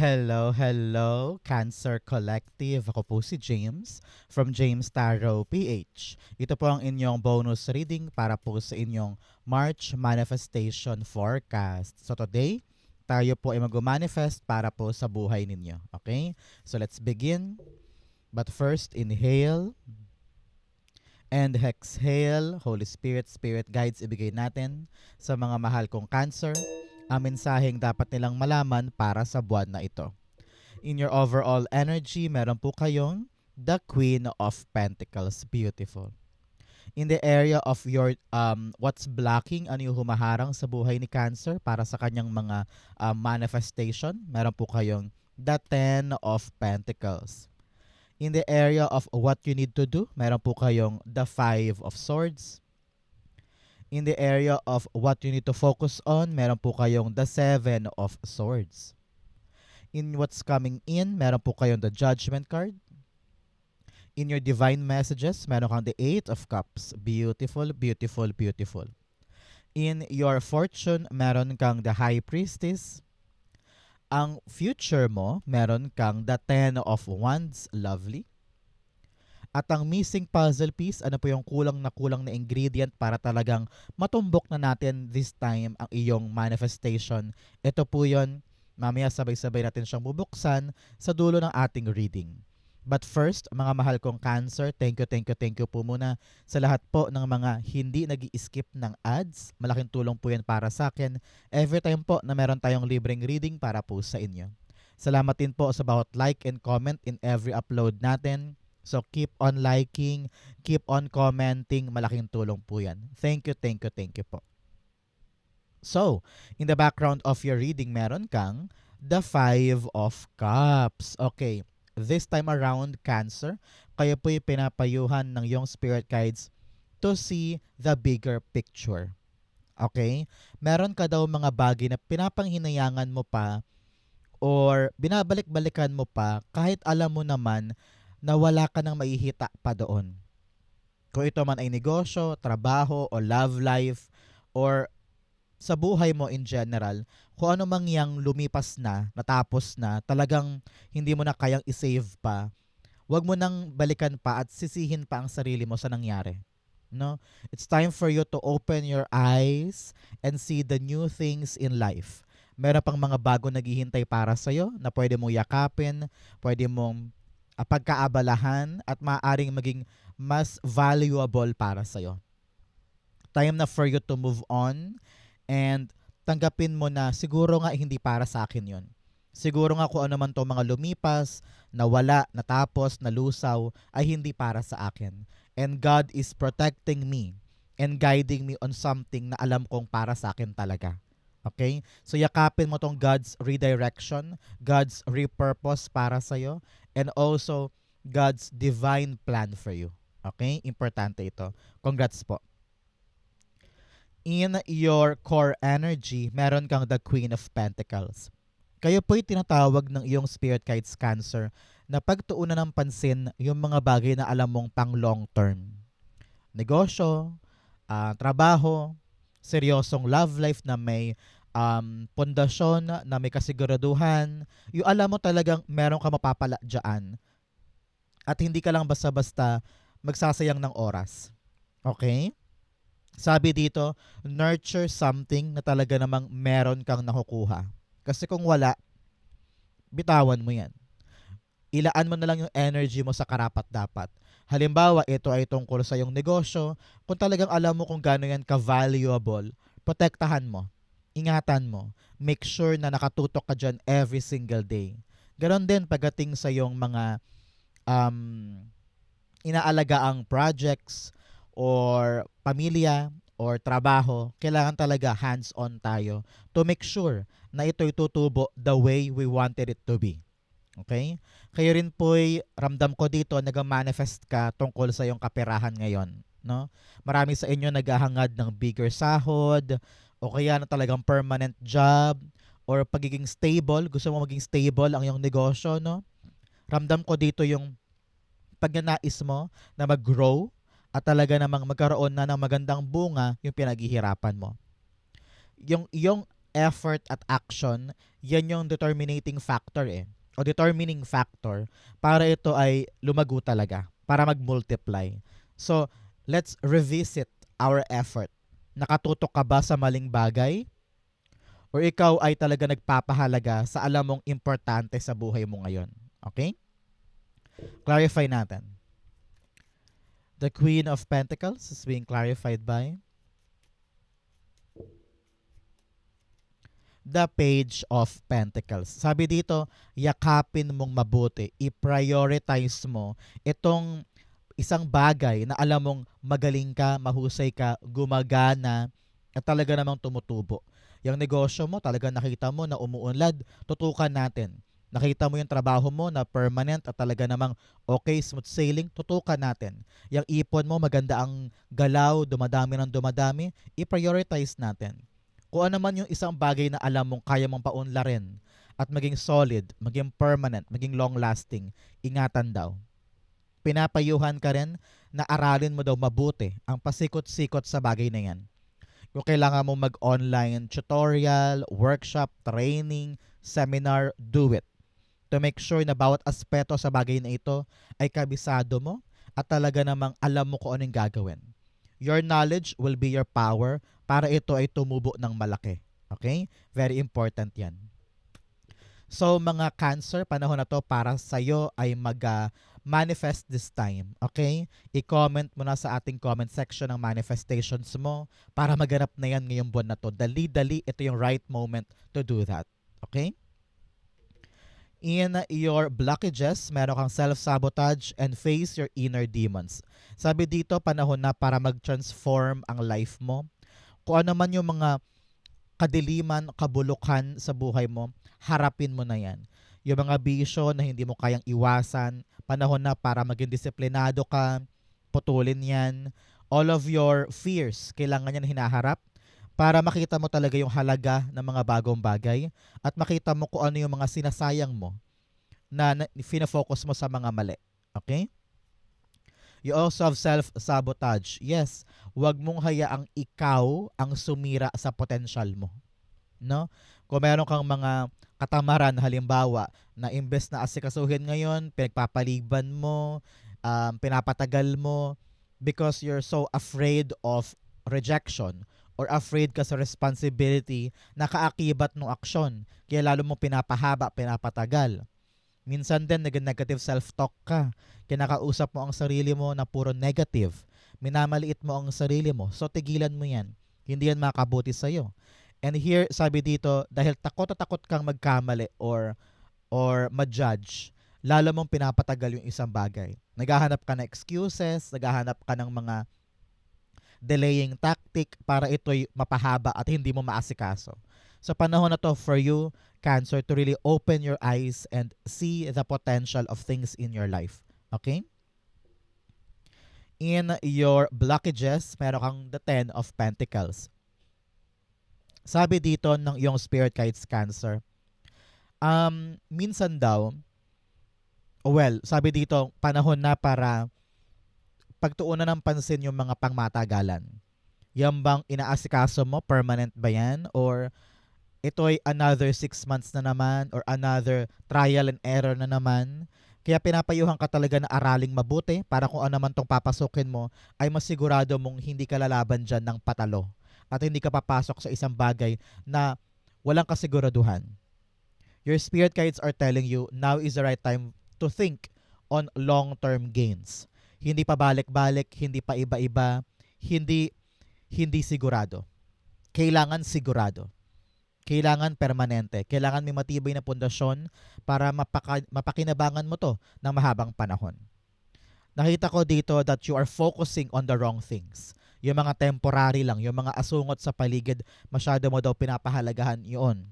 Hello, hello, Cancer Collective. Ako po si James from James Tarot PH. Ito po ang inyong bonus reading para po sa inyong March Manifestation Forecast. So today, tayo po ay mag-manifest para po sa buhay ninyo. Okay? So let's begin. But first, inhale and exhale. Holy Spirit, Spirit Guides, ibigay natin sa mga mahal kong Cancer ang mensaheng dapat nilang malaman para sa buwan na ito. In your overall energy, meron po kayong the Queen of Pentacles. Beautiful. In the area of your what's blocking, ano yung humaharang sa buhay ni Cancer para sa kanyang mga manifestation, meron po kayong the Ten of Pentacles. In the area of what you need to do, meron po kayong the Five of Swords. In the area of what you need to focus on, meron po kayong the Seven of Swords. In what's coming in, meron po kayong the Judgment card. In your divine messages, meron kang the Eight of Cups. Beautiful, beautiful, beautiful. In your fortune, meron kang the High Priestess. Ang future mo, meron kang the Ten of Wands. Lovely. At ang missing puzzle piece, ano po yung kulang na ingredient para talagang matumbok na natin this time ang iyong manifestation. Ito po yun. Mamaya sabay-sabay natin siyang bubuksan sa dulo ng ating reading. But first, mga mahal kong Cancer, thank you po muna sa lahat po ng mga hindi nag-i-skip ng ads. Malaking tulong po yan para sa akin. Every time po na meron tayong libreng reading para po sa inyo. Salamat din po sa bawat like and comment in every upload natin. So keep on liking, keep on commenting. Malaking tulong po yan. Thank you po. So, in the background of your reading, meron kang the Five of Cups. Okay, this time around, Cancer, kayo po'y pinapayuhan ng iyong spirit guides to see the bigger picture. Okay? Meron ka daw mga bagay na pinapanghinayangan mo pa or binabalik-balikan mo pa kahit alam mo naman na wala ka nang maihita pa doon. Kung ito man ay negosyo, trabaho, o love life, or sa buhay mo in general, kung ano mang yang lumipas na, natapos na, talagang hindi mo na kayang isave pa, wag mo nang balikan pa at sisihin pa ang sarili mo sa nangyari. No? It's time for you to open your eyes and see the new things in life. Meron pang mga bago naghihintay para sa'yo na pwede mong yakapin, pwede mong pagkaabalahan at maaaring maging mas valuable para sa'yo. Time na for you to move on and tanggapin mo na siguro nga hindi para sa akin yon. Siguro nga kung ano man to mga lumipas, nawala, natapos, nalusaw, ay hindi para sa akin. And God is protecting me and guiding me on something na alam kong para sa akin talaga. Okay? So yakapin mo tong God's redirection, God's repurpose para sa'yo, and also God's divine plan for you. Okay? Importante ito. Congrats po. In your core energy, meron kang the Queen of Pentacles. Kayo po'y tinatawag ng iyong spirit guides, Cancer, na pagtuunan ng pansin yung mga bagay na alam mong pang long term. Negosyo, trabaho, seryosong love life na may pundasyon, na may kasiguraduhan. Yung alam mo talagang meron ka mapapala dyan. At hindi ka lang basta-basta magsasayang ng oras. Okay? Sabi dito, nurture something na talaga namang meron kang nakukuha. Kasi kung wala, bitawan mo yan. Ilaan mo na lang yung energy mo sa karapat-dapat. Halimbawa, ito ay tungkol sa iyong negosyo. Kung talagang alam mo kung gaano yan ka-valuable, protektahan mo. Ingatan mo. Make sure na nakatutok ka dyan every single day. Ganon din pagdating sa iyong mga inaalagaang projects or pamilya or trabaho, kailangan talaga hands-on tayo to make sure na ito'y tutubo the way we wanted it to be. Okay? Kayo rin po'y ramdam ko dito, nag-manifest ka tungkol sa iyong kaperahan ngayon. No? Marami sa inyo naghahangad ng bigger sahod o kaya na talagang permanent job or pagiging stable. Gusto mo maging stable ang iyong negosyo. No? Ramdam ko dito yung pagnanais mo na mag-grow at talaga namang magkaroon na ng magandang bunga yung pinaghihirapan mo. Yung effort at action, yan yung determining factor o determining factor para ito ay lumago talaga, para mag-multiply. So, let's revisit our effort. Nakatutok ka ba sa maling bagay? Or ikaw ay talaga nagpapahalaga sa alam mong importante sa buhay mo ngayon? Okay? Clarify natin. The Queen of Pentacles is being clarified by the Page of Pentacles. Sabi dito, yakapin mong mabuti, i-prioritize mo itong isang bagay na alam mong magaling ka, mahusay ka, gumagana, at talaga namang tumutubo. Yung negosyo mo, talaga nakita mo na umuunlad, tutukan natin. Nakita mo yung trabaho mo na permanent at talaga namang okay, smooth sailing, tutukan natin. Yung ipon mo, maganda ang galaw, dumadami ng dumadami, i-prioritize natin. Kung ano man yung isang bagay na alam mong kaya mong paunlarin at maging solid, maging permanent, maging long-lasting, ingatan daw. Pinapayuhan ka rin na aralin mo daw mabuti ang pasikot-sikot sa bagay na yan. Kung kailangan mo mag-online tutorial, workshop, training, seminar, do it. To make sure na bawat aspeto sa bagay na ito ay kabisado mo at talaga namang alam mo kung anong gagawin. Your knowledge will be your power para ito ay tumubo ng malaki. Okay? Very important yan. So mga Cancer, panahon na to para sa'yo ay manifest this time. Okay? I-comment mo na sa ating comment section ang manifestations mo para maganap na yan ngayong buwan na to. Dali-dali, ito yung right moment to do that. Okay? In your blockages, meron kang self-sabotage and face your inner demons. Sabi dito, panahon na para mag-transform ang life mo. Kung ano man yung mga kadiliman, kabulukan sa buhay mo, harapin mo na yan. Yung mga bisyo na hindi mo kayang iwasan, panahon na para maging disiplinado ka, putulin yan. All of your fears, kailangan yan hinaharap para makita mo talaga yung halaga ng mga bagong bagay at makita mo kung ano yung mga sinasayang mo na fina-focus mo sa mga mali. Okay? You also have self-sabotage. Yes, huwag mong hayaang ikaw ang sumira sa potential mo. No? Kung meron kang mga katamaran, halimbawa, na imbes na asikasuhin ngayon, pinagpapaliban mo, pinapatagal mo, because you're so afraid of rejection or afraid ka sa responsibility na kaakibat ng aksyon. Kaya lalo mo pinapahaba, pinapatagal. Minsan din, negative self-talk ka. Kinakausap mo ang sarili mo na puro negative. Minamaliit mo ang sarili mo. So, tigilan mo yan. Hindi yan makabuti sa'yo. And here, sabi dito, dahil takot at takot kang magkamali or ma-judge, lalo mong pinapatagal yung isang bagay. Naghahanap ka ng excuses, naghahanap ka ng mga delaying tactic para ito'y mapahaba at hindi mo maasikaso. So panahon na to for you, Cancer, to really open your eyes and see the potential of things in your life. Okay? In your blockages, meron kang the 10 of Pentacles. Sabi dito ng iyong spirit guides, Cancer, minsan daw, sabi dito, panahon na para pagtuunan ng pansin yung mga pangmatagalan. Yan bang inaasikaso mo? Permanent ba yan? Or ito'y another 6 months na naman or another trial and error na naman? Kaya pinapayuhan ka talaga na araling mabuti para kung ano man tong papasukin mo ay masigurado mong hindi ka lalaban dyan ng patalo at hindi ka papasok sa isang bagay na walang kasiguraduhan. Your spirit guides are telling you now is the right time to think on long-term gains. Hindi pa balik-balik, hindi pa iba-iba, hindi sigurado. Kailangan sigurado. Kailangan permanente. Kailangan may matibay na pundasyon para mapakinabangan mo to ng mahabang panahon. Nakita ko dito that you are focusing on the wrong things. Yung mga temporary lang, yung mga asungot sa paligid, masyado mo daw pinapahalagahan yun.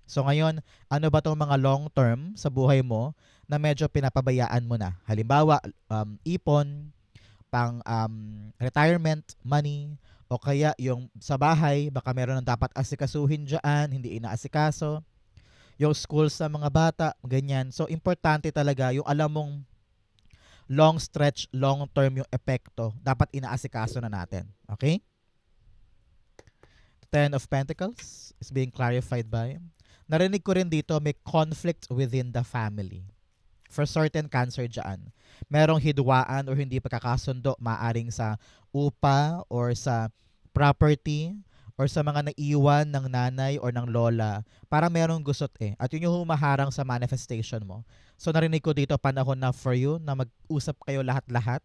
So ngayon, ano ba itong mga long term sa buhay mo na medyo pinapabayaan mo na? Halimbawa, ipon, pang retirement money, o kaya yung sa bahay, baka meron ng dapat asikasuhin dyan, hindi inaasikaso. Yung schools sa mga bata, ganyan. So, importante talaga yung alam mong long stretch, long term yung epekto, dapat inaasikaso na natin. Okay? Ten of Pentacles is being clarified by. Narinig ko rin dito may conflict within the family. For certain Cancer dyan, merong hidwaan or hindi pagkakasundo, maaring sa upa or sa property or sa mga naiwan ng nanay or ng lola. Para merong gusot eh. At yun yung humaharang sa manifestation mo. So narinig ko dito, panahon na for you na mag-usap kayo lahat-lahat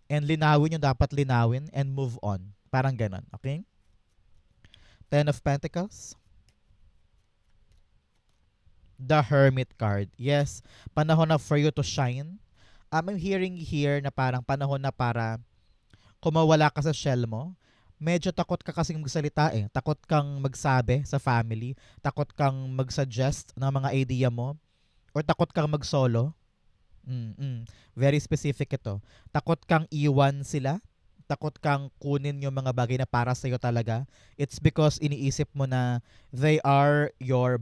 and linawin yung dapat linawin and move on. Parang ganon. Okay? Ten of Pentacles. The Hermit card. Yes, panahon na for you to shine. I'm hearing here na parang panahon na para kumawala ka sa shell mo. Medyo takot ka kasing magsalita eh. Takot kang magsabi sa family. Takot kang mag-suggest ng mga idea mo. Or takot kang mag-solo. Very specific ito. Takot kang iwan sila. Takot kang kunin yung mga bagay na para sa'yo talaga. It's because iniisip mo na they are your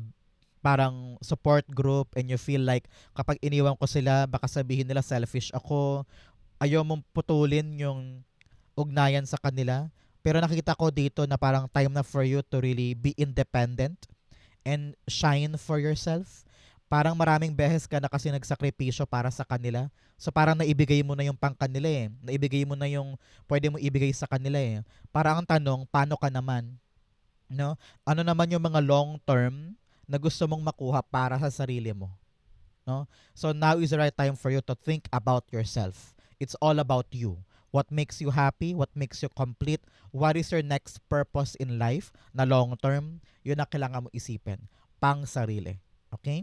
parang support group and you feel like kapag iniwan ko sila, baka sabihin nila selfish ako. Ayaw mong putulin yung ugnayan sa kanila. Pero nakita ko dito na parang time na for you to really be independent and shine for yourself. Parang maraming beses ka na kasi nagsakripisyo para sa kanila. So parang naibigay mo na yung pang kanila eh. Naibigay mo na yung pwede mo ibigay sa kanila eh. Parang ang tanong, paano ka naman? No? Ano naman yung mga long term na gusto mong makuha para sa sarili mo? No? So now is the right time for you to think about yourself. It's all about you. What makes you happy? What makes you complete? What is your next purpose in life na long term? Yun na kailangan mo isipin. Pang sarili. Okay?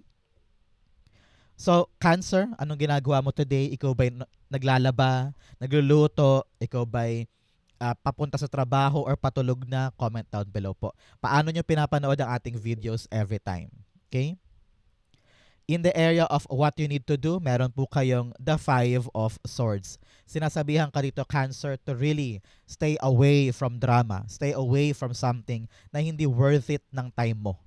So, Cancer, anong ginagawa mo today? Ikaw ba'y naglalaba, nagluluto? Ikaw ba'y papunta sa trabaho or patulog na? Comment down below po. Paano nyo pinapanood ang ating videos every time? Okay? In the area of what you need to do, meron po kayong the Five of Swords. Sinasabihan ka dito, Cancer, to really stay away from drama. Stay away from something na hindi worth it ng time mo.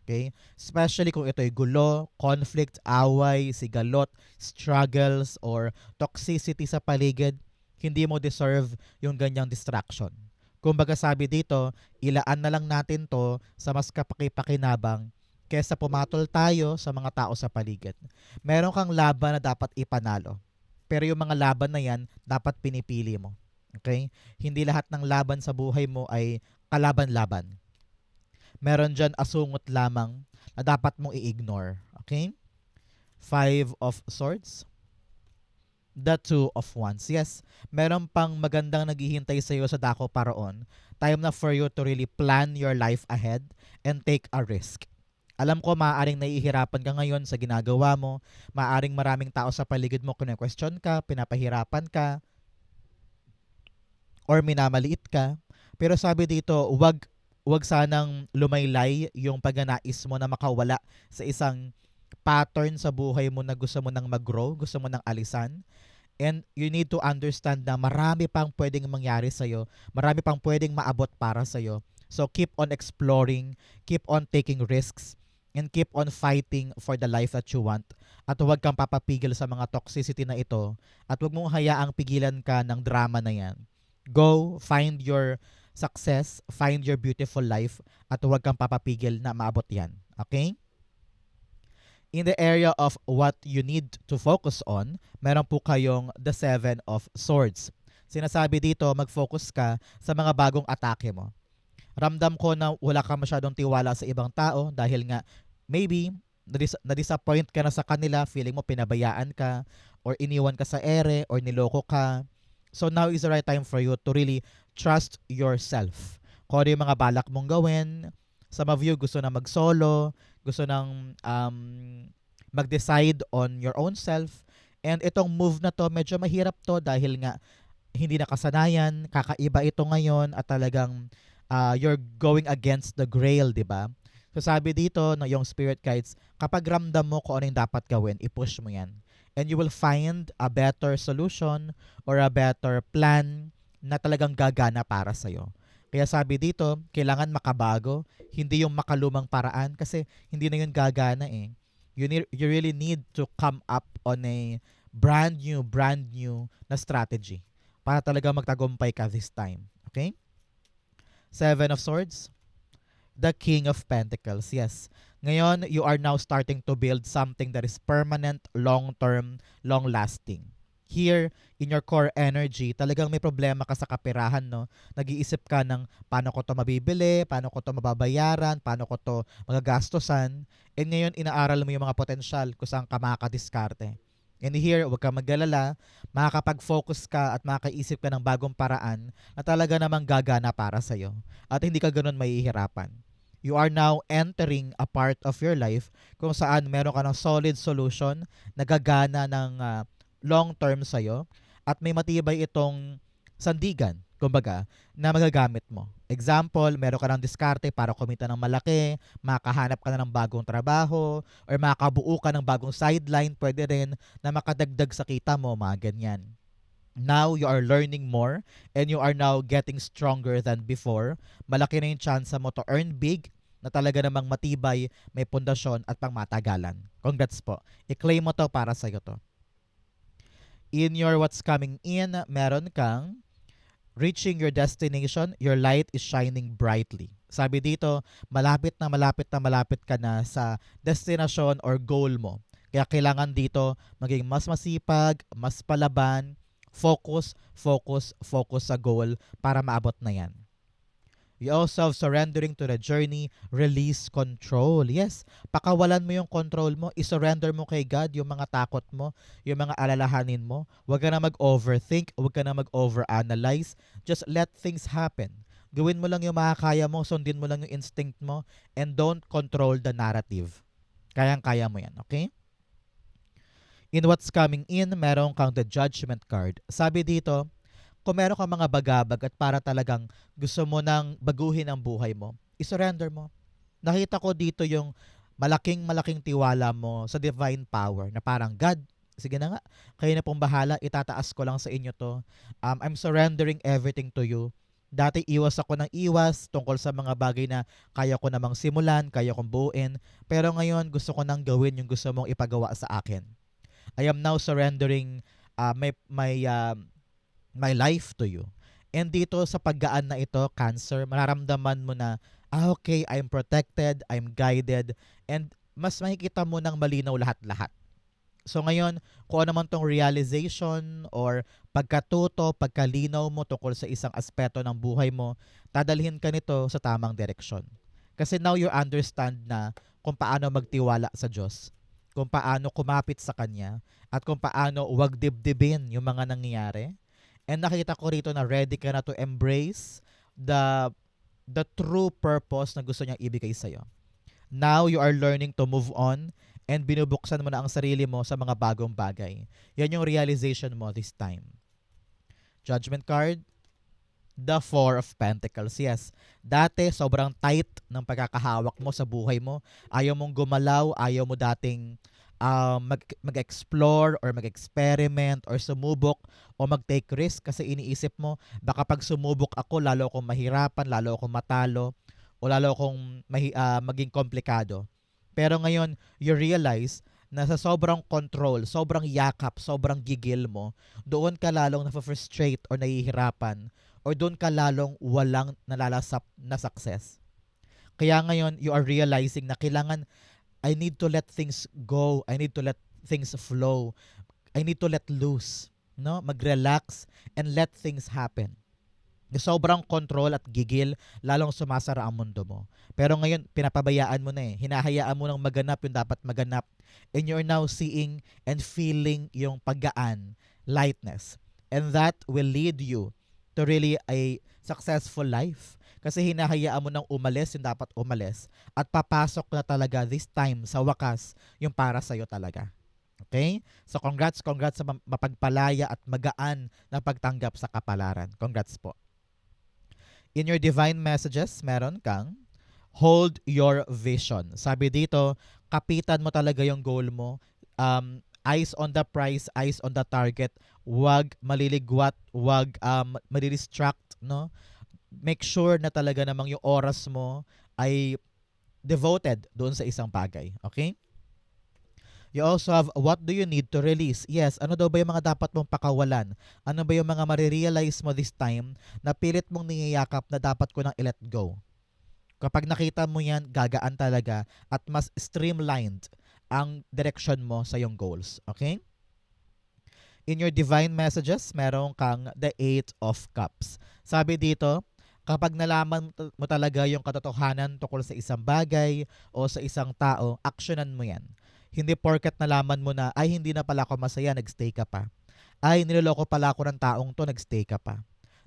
Okay? Especially kung ito'y gulo, conflict, away, sigalot, struggles, or toxicity sa paligid, hindi mo deserve yung ganyang distraction. Kumbaga sabi dito, ilaan na lang natin to sa mas kapaki-pakinabang kesa pumatol tayo sa mga tao sa paligid. Meron kang laban na dapat ipanalo. Pero yung mga laban na yan, dapat pinipili mo. Okay? Hindi lahat ng laban sa buhay mo ay kalaban-laban. Meron dyan asungot lamang na dapat mong i-ignore. Okay? Five of Swords. The Two of Wands. Yes, meron pang magandang naghihintay sa iyo sa dako paraon. Time na for you to really plan your life ahead and take a risk. Alam ko maaaring nahihirapan ka ngayon sa ginagawa mo. Maaaring maraming tao sa paligid mo kine-question ka, pinapahirapan ka, or minamaliit ka. Pero sabi dito, wag sanang lumaylay yung pagnanais mo na makawala sa isang pattern sa buhay mo na gusto mo nang mag-grow, gusto mo nang alisan. And you need to understand na marami pang pwedeng mangyari sa'yo, marami pang pwedeng maabot para sa'yo. So keep on exploring, keep on taking risks, and keep on fighting for the life that you want. At huwag kang papapigil sa mga toxicity na ito. At huwag mong hayaang pigilan ka ng drama na yan. Go, find your success, find your beautiful life, at huwag kang papapigil na maabot yan. Okay? In the area of what you need to focus on, meron po kayong the Seven of Swords. Sinasabi dito, mag-focus ka sa mga bagong atake mo. Ramdam ko na wala ka masyadong tiwala sa ibang tao dahil nga maybe na-disappoint ka na sa kanila, feeling mo pinabayaan ka or iniwan ka sa ere or niloko ka. So now is the right time for you to really trust yourself. Kung ano yung mga balak mong gawin, some of you gusto na mag-solo, gusto nang mag-decide on your own self. And itong move na to, medyo mahirap to dahil nga hindi nakasanayan, kakaiba ito ngayon at talagang you're going against the grail, di ba? So sabi dito na yung spirit guides, kapag ramdam mo kung ano yung dapat gawin, i-push mo yan. And you will find a better solution or a better plan na talagang gagana para sa'yo. Kaya sabi dito, kailangan makabago, hindi yung makalumang paraan kasi hindi na yun gagana eh. You really need to come up on a brand new na strategy para talaga magtagumpay ka this time. Okay? Seven of Swords, the King of Pentacles. Yes. Ngayon, you are now starting to build something that is permanent, long-term, long-lasting. Here, in your core energy, talagang may problema ka sa kapirahan, no? Nag-iisip ka ng paano ko to mabibili, paano ko to mababayaran, paano ko to magagastosan. And ngayon, inaaral mo yung mga potensyal kung saan ka makakadiskarte. And here, huwag kang mag-alala, makakapag-focus ka at makakaisip ka ng bagong paraan na talaga namang gagana para sa'yo. At hindi ka ganun mahihirapan. You are now entering a part of your life kung saan meron ka ng solid solution na gagana ng long term sa'yo at may matibay itong sandigan, kumbaga, na magagamit mo. Example, meron ka ng diskarte para kumita ng malaki, makahanap ka na ng bagong trabaho, or makabuo ka ng bagong sideline, pwede rin na makadagdag sa kita mo, mga ganyan. Now, you are learning more and you are now getting stronger than before. Malaki na yung chance mo to earn big na talaga namang matibay, may pundasyon at pangmatagalan. Congrats po. I-claim mo to para sa'yo to. In your what's coming in, meron kang reaching your destination, your light is shining brightly. Sabi dito, malapit na malapit na malapit ka na sa destination or goal mo. Kaya kailangan dito maging mas masipag, mas palaban, focus, focus, focus sa goal para maabot na yan. You also have surrendering to the journey, release control. Yes, pakawalan mo yung control mo, isurrender mo kay God yung mga takot mo, yung mga alalahanin mo. Huwag ka na mag-overthink, huwag ka na mag-overanalyze. Just let things happen. Gawin mo lang yung makakaya mo, sundin mo lang yung instinct mo, and don't control the narrative. Kayang-kaya mo yan, okay? In what's coming in, meron kang the judgment card. Sabi dito, kung meron kang mga bagabag at para talagang gusto mo nang baguhin ang buhay mo, isurrender mo. Nakita ko dito yung malaking tiwala mo sa divine power na parang, God, sige na nga, kayo na pong bahala, itataas ko lang sa inyo to. I'm surrendering everything to you. Dati iwas ako ng iwas tungkol sa mga bagay na kaya ko namang simulan, kaya kong buuin. Pero ngayon, gusto ko nang gawin yung gusto mong ipagawa sa akin. I am now surrendering my life to you. And dito sa paggaan na ito, Cancer, mararamdaman mo na, okay, I'm protected, I'm guided, and mas makikita mo ng malinaw lahat-lahat. So ngayon, kung ano man tong realization or pagkatuto, pagkalinaw mo tungkol sa isang aspeto ng buhay mo, dadalhin ka nito sa tamang direksyon. Kasi now you understand na kung paano magtiwala sa Diyos, kung paano kumapit sa Kanya, at kung paano wag dibdibin yung mga nangyayari. And nakita ko rito na ready ka na to embrace the true purpose na gusto niyang ibigay sa'yo. Now, you are learning to move on and binubuksan mo na ang sarili mo sa mga bagong bagay. Yan yung realization mo this time. Judgment card, the Four of Pentacles. Yes, dati sobrang tight ng pagkakahawak mo sa buhay mo. Ayaw mong gumalaw, ayaw mo dating mag-explore or mag-experiment or sumubok o mag-take risk kasi iniisip mo, baka pag sumubok ako, lalo akong mahirapan, lalo akong matalo, o lalo akong maging komplikado. Pero ngayon, you realize na sa sobrang control, sobrang yakap, sobrang gigil mo, doon ka lalong na-frustrate or nahihirapan or doon ka lalong walang nalalasap na success. Kaya ngayon, you are realizing na kailangan I need to let things go. I need to let things flow. I need to let loose. No? Mag-relax and let things happen. Sobrang control at gigil, lalong sumasara ang mundo mo. Pero ngayon, pinapabayaan mo na eh. Hinahayaan mo nang maganap yung dapat maganap. And you're now seeing and feeling yung paggaan, lightness. And that will lead you to really a successful life. Kasi hinahayaan mo nang umalis yung dapat umalis at papasok na talaga this time sa wakas yung para sa'yo talaga. Okay? So congrats sa mapagpalaya at magaan na pagtanggap sa kapalaran. Congrats po. In your divine messages, meron kang hold your vision. Sabi dito, kapitan mo talaga yung goal mo. Eyes on the prize, eyes on the target. Wag maliligwat, wag madidistract, no? Make sure na talaga namang yung oras mo ay devoted doon sa isang bagay. Okay? You also have what do you need to release? Yes, ano daw ba yung mga dapat mong pakawalan? Ano ba yung mga marirealize mo this time na pilit mong niyayakap na dapat ko nang i-let go? Kapag nakita mo yan, gagaan talaga at mas streamlined ang direction mo sa yung goals. Okay? In your divine messages, meron kang the Eight of Cups. Sabi dito, kapag nalaman mo talaga yung katotohanan tungkol sa isang bagay o sa isang tao, aksyonan mo yan. Hindi porket nalaman mo na, ay hindi na pala ako masaya, nagstay ka pa. Ay, niloloko pala ako ng taong to, nagstay ka pa.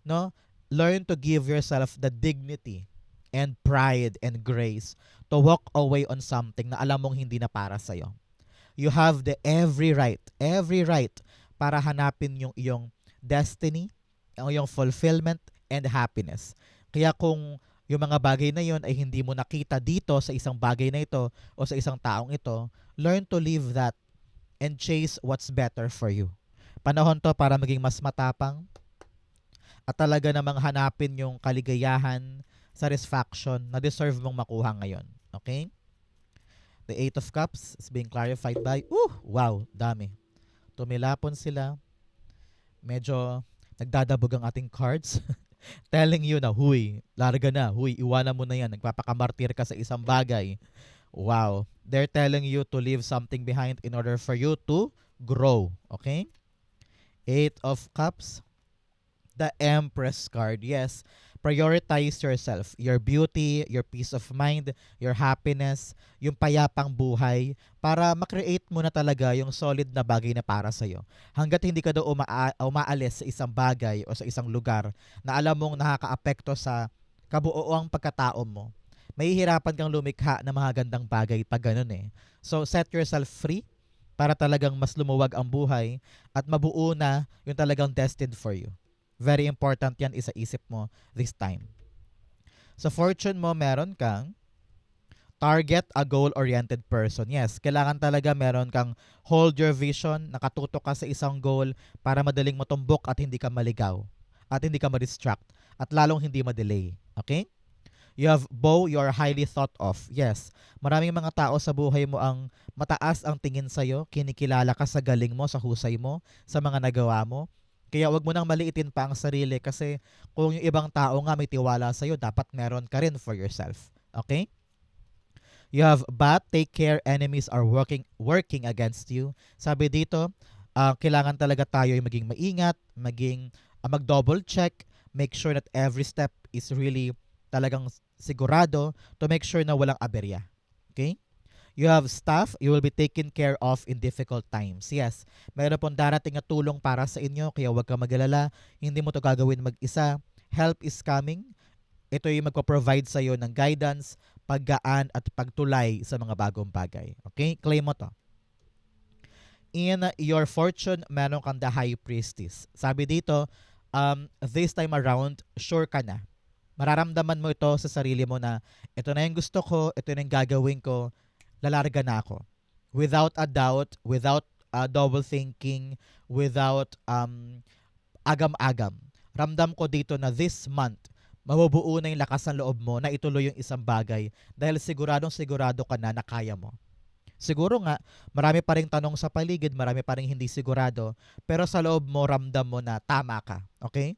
No? Learn to give yourself the dignity and pride and grace to walk away on something na alam mong hindi na para sa'yo. You have the every right para hanapin yung iyong destiny, ang iyong fulfillment and happiness. Kaya kung yung mga bagay na yon ay hindi mo nakita dito sa isang bagay na ito o sa isang taong ito, learn to live that and chase what's better for you. Panahon to para maging mas matapang at talaga namang hanapin yung kaligayahan, satisfaction na deserve mong makuha ngayon. Okay? The Eight of Cups is being clarified by, wow, dami. Tumilapon sila. Medyo nagdadabog ang ating cards. Telling you na, huy, larga na, huy, iwanan mo na yan. Nagpapakamartir ka sa isang bagay. Wow. They're telling you to leave something behind in order for you to grow. Okay? Eight of Cups. The Empress card. Yes. Prioritize yourself, your beauty, your peace of mind, your happiness, yung payapang buhay para makreate mo na talaga yung solid na bagay na para sa'yo. Hanggat hindi ka daw umaalis sa isang bagay o sa isang lugar na alam mong nakakaapekto sa kabuoang pagkatao mo, mahihirapan kang lumikha ng mga gandang bagay pag ganun eh. So set yourself free para talagang mas lumuwag ang buhay at mabuo na yung talagang destined for you. Very important yan isa-isip mo this time. Sa fortune mo, meron kang target a goal-oriented person. Yes, kailangan talaga meron kang hold your vision, nakatutok ka sa isang goal para madaling matumbok at hindi ka maligaw. At hindi ka ma-distract. At lalong hindi ma-delay. Okay? You have bow, you are highly thought of. Yes, maraming mga tao sa buhay mo ang mataas ang tingin sa'yo, kinikilala ka sa galing mo, sa husay mo, sa mga nagawa mo. Kaya wag mo nang maliitin pa ang sarili kasi kung yung ibang tao nga may tiwala sa'yo, dapat meron ka rin for yourself. Okay? You have but take care enemies are working against you. Sabi dito, kailangan talaga tayo yung maging maingat, maging mag-double check, make sure that every step is really talagang sigurado to make sure na walang aberya. Okay? You have staff, you will be taken care of in difficult times. Yes, mayroon pong darating na tulong para sa inyo, kaya huwag kang mag-alala. Hindi mo to gagawin mag-isa. Help is coming. Ito yung magpo-provide sa iyo ng guidance, paggaan at pagtulay sa mga bagong bagay. Okay? Claim mo to. In your fortune, meron kang the High Priestess. Sabi dito, this time around, sure ka na. Mararamdaman mo ito sa sarili mo na ito na yung gusto ko, ito na yung gagawin ko, lalarga na ako. Without a doubt, without double thinking, without agam-agam. Ramdam ko dito na this month, mabubuo na yung lakas ng loob mo na ituloy yung isang bagay dahil siguradong sigurado ka na kaya mo. Siguro nga, marami pa rin tanong sa paligid, marami pa rin hindi sigurado, pero sa loob mo, ramdam mo na tama ka. Okay?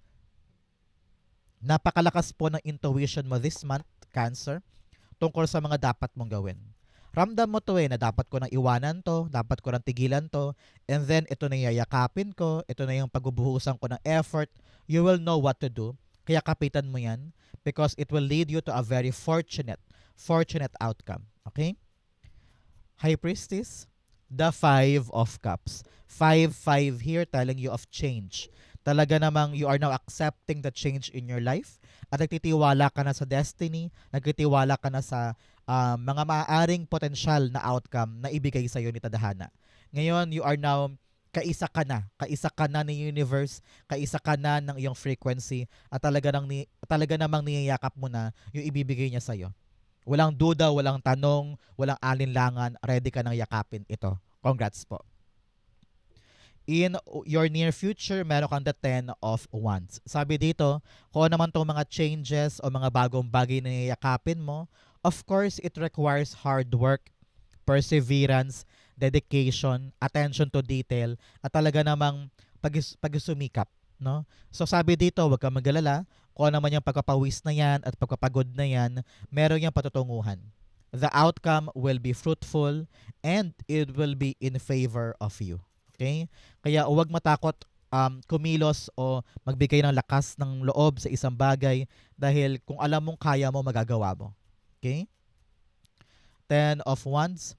Napakalakas po ng intuition mo this month, Cancer, tungkol sa mga dapat mong gawin. Ramdam mo to na dapat ko nang iwanan to, dapat ko nang tigilan to, and then ito na yayakapin ko, ito na yung pagbubuhusan ko ng effort, you will know what to do. Kaya kapitan mo yan because it will lead you to a very fortunate outcome. Okay? High Priestess, the Five of Cups. 5-5 here telling you of change. Talaga namang you are now accepting the change in your life at nagtitiwala ka na sa destiny, nagtitiwala ka na sa mga maaaring potensyal na outcome na ibigay sa iyo ni Tadhana. Ngayon, you are now kaisa ka na ng universe, kaisa ka na ng iyong frequency at talaga namang niyayakap mo na yung ibibigay niya sa iyo. Walang duda, walang tanong, walang alinlangan, ready ka nang yakapin ito. Congrats po. In your near future, meron kang the 10 of Wands. Sabi dito, kung naman itong mga changes o mga bagong bagay na niyayakapin mo, of course, it requires hard work, perseverance, dedication, attention to detail, at talaga namang pagsumikap, no? So sabi dito, huwag kang magalala, kung ano man yung pagpapawis na yan at pagpapagod na yan, meron yung patutunguhan. The outcome will be fruitful and it will be in favor of you. Okay? Kaya huwag matakot kumilos o magbigay ng lakas ng loob sa isang bagay dahil kung alam mong kaya mo, magagawa mo. Okay? Ten of Wands,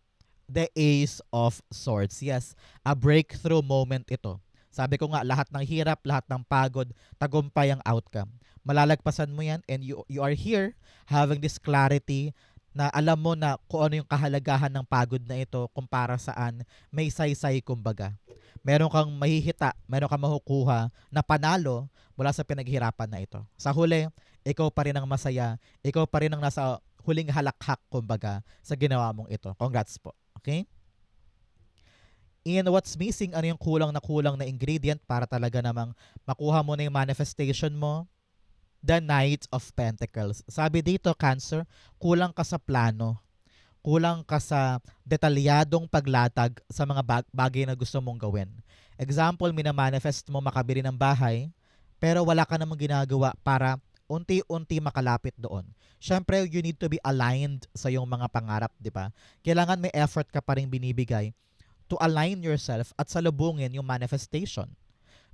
the Ace of Swords. Yes, a breakthrough moment ito. Sabi ko nga, lahat ng hirap, lahat ng pagod, tagumpay ang outcome. Malalagpasan mo yan and you are here having this clarity na alam mo na kung ano yung kahalagahan ng pagod na ito kumpara saan may saysay kumbaga. Meron kang mahihita, meron kang makukuha na panalo mula sa pinaghirapan na ito. Sa huli, ikaw pa rin ang masaya, ikaw pa rin ang nasa huling halakhak kumbaga sa ginawa mong ito. Congrats po. Okay? In what's missing, ano yung kulang na ingredient para talaga namang makuha mo na yung manifestation mo? The Knight of Pentacles. Sabi dito, Cancer, kulang ka sa plano. Kulang ka sa detalyadong paglatag sa mga bagay na gusto mong gawin. Example, minamanifest mo makabili ng bahay, pero wala ka namang ginagawa para unti-unti makalapit doon. Siyempre, you need to be aligned sa iyong mga pangarap, di ba? Kailangan may effort ka pa rin binibigay to align yourself at salubungin yung manifestation.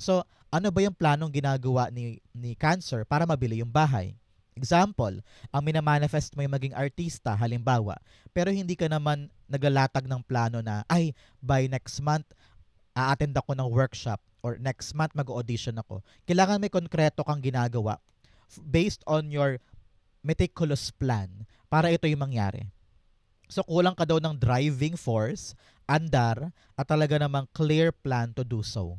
So, ano ba yung planong ginagawa ni Cancer para mabili yung bahay? Example, ang minamanifest mo yung maging artista, halimbawa, pero hindi ka naman naglalatag ng plano na, ay, by next month, a-attend ako ng workshop or next month mag-audition ako. Kailangan may konkreto kang ginagawa based on your meticulous plan para ito yung mangyari. So, kulang ka daw ng driving force, andar, at talaga namang clear plan to do so.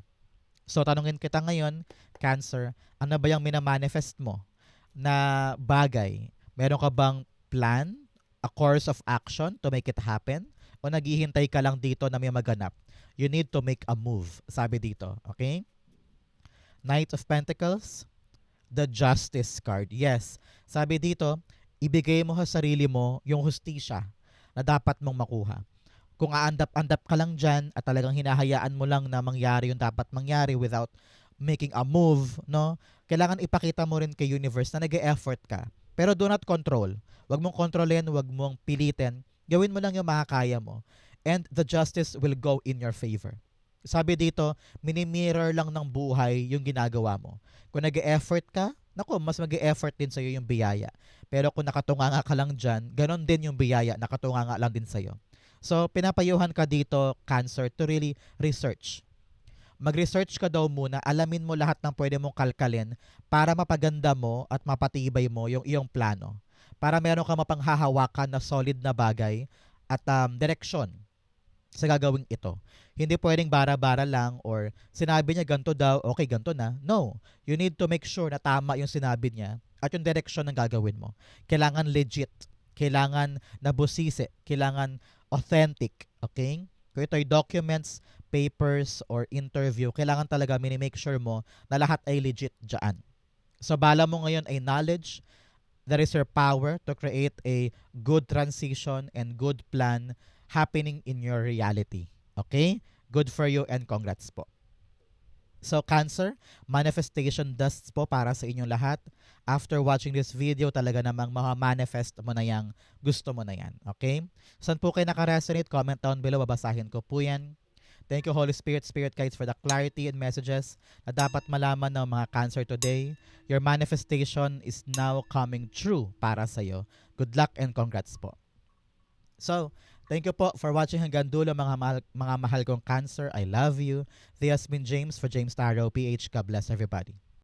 So, tanungin kita ngayon, Cancer, ano ba yung minamanifest mo na bagay? Meron ka bang plan, a course of action to make it happen? O naghihintay ka lang dito na may maganap? You need to make a move, sabi dito. Okay? Knight of Pentacles, the Justice card. Yes, sabi dito, ibigay mo sa sarili mo yung hustisya na dapat mong makuha. Kung aandap-andap ka lang dyan at talagang hinahayaan mo lang na mangyari yung dapat mangyari without making a move, no? Kailangan ipakita mo rin kay universe na nag-e-effort ka. Pero do not control. Huwag mong kontrolin, huwag mong pilitin. Gawin mo lang yung makakaya mo. And the justice will go in your favor. Sabi dito, mini-mirror lang ng buhay yung ginagawa mo. Kung nag-e-effort ka, naku, mas mag-e-effort din sa'yo yung biyaya. Pero kung nakatunganga ka lang dyan, ganon din yung biyaya, nakatunganga lang din sa'yo. So, pinapayuhan ka dito, Cancer, to really research. Mag-research ka daw muna, alamin mo lahat ng pwede mong kalkalin para mapaganda mo at mapatibay mo yung iyong plano. Para meron ka mapanghahawakan na solid na bagay at direksyon sa gagawing ito. Hindi pwedeng bara-bara lang or sinabi niya ganito daw, okay, ganito na. No, you need to make sure na tama yung sinabi niya at yung direksyon ng gagawin mo. Kailangan legit, kailangan nabusisi, kailangan authentic, okay? Kung ito ay documents, papers, or interview, kailangan talaga mini-make sure mo na lahat ay legit dyan. So, bala mo ngayon ay knowledge. That is your power to create a good transition and good plan happening in your reality. Okay? Good for you and congrats po. So, Cancer, manifestation dusts po para sa inyong lahat. After watching this video, talaga namang manifest mo na yang gusto mo na yan. Okay? Saan po kayo nakaresonate? Comment down below. Babasahin ko po yan. Thank you, Holy Spirit, Spirit Guides, for the clarity and messages na dapat malaman ng mga Cancer today. Your manifestation is now coming true para sa iyo. Good luck and congrats po. So, thank you po for watching hanggang dulo mga mahal kong Cancer. I love you. This has been James for James Tarot PH. God bless everybody.